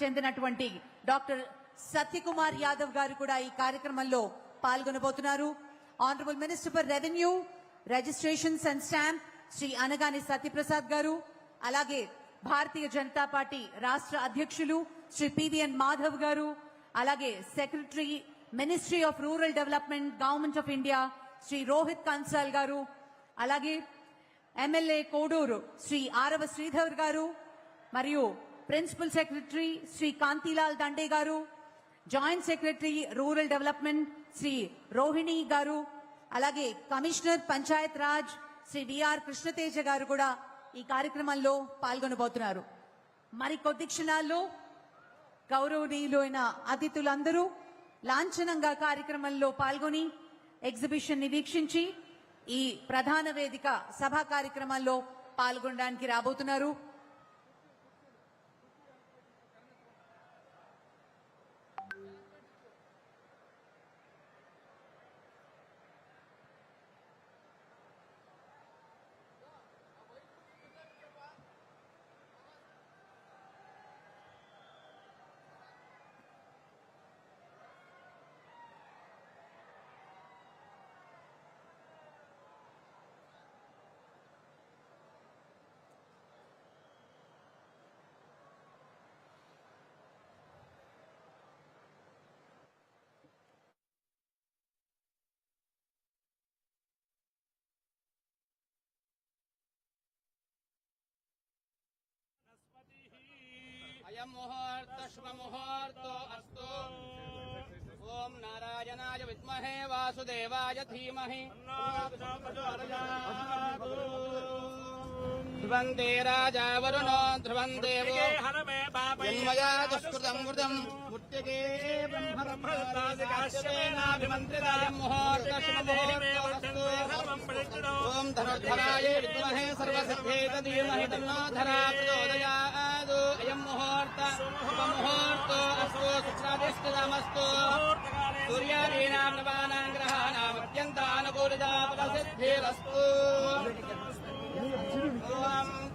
చెందినటువంటి డాక్టర్ సత్యకుమార్ యాదవ్ గారు కూడా ఈ కార్యక్రమంలో పాల్గొనబోతున్నారు. Honourable minister for revenue, registrations and stamp Shri Anagani Satyaprasad garu, అలాగే భారతీయ జనతా పార్టీ రాష్ట్ర అధ్యక్షులు శ్రీ పివిఎన్ మాధవ్ గారు, అలాగే secretary ministry of rural development government of India Shri Rohit Kansal garu, అలాగే ఎమ్మెల్యే కోడూరు శ్రీ ఆరవ శ్రీధర్ గారు, మరియు principal secretary Shri Kantilal Dande garu, joint secretary rural development Shri Rohini garu, అలాగే కమిషనర్ పంచాయత్ రాజ్ శ్రీ విఆర్ కృష్ణతేజ గారు కూడా ఈ కార్యక్రమంలో పాల్గొనబోతున్నారు. మరి కొద్ది క్షణాల్లో గౌరవనీయులైన అతిథులందరూ లాంఛనంగా కార్యక్రమంలో పాల్గొని ఎగ్జిబిషన్ ని వీక్షించి ఈ ప్రధాన వేదిక సభా కార్యక్రమంలో పాల్గొనడానికి రాబోతున్నారు. अयं मुहूर्त शुभ मुहूर्तो अस्तु। ओम नारायणाय विद्महे वासुदेवाय धीमहि ध्रुवन्ते राजा वरुणो ध्रुवं देवो जन्मया दुष्कृतं वृतं मुट्यके ब्रह्मरत्नादिकाश्यमेनाभिमन्त्रितायं मुहूर्त शुभ मुहूर्तो अस्तु। ओम धनुर्धराय विद्महे सर्वसिद्धेत धीमहि तन्नो धरा प्रचोदयात्। अयं मुहूर्त शुभ मुहूर्तो अस्तु। शुक्रादिष्टमस्तु। सूर्यादीनां नवानां ग्रहाणाम् अत्यन्तानुकूलिता फलसिद्धिरस्तु।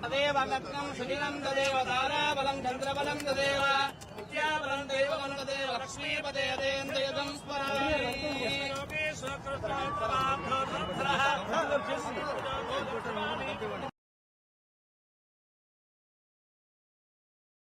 तदेव लग्नं सुदिनं तदेव ताराबलं चन्द्रबलं तदेव विद्याबलं दैवबलं तदेव लक्ष्मीपदे यदेन्द्रयुतं स्मरामि।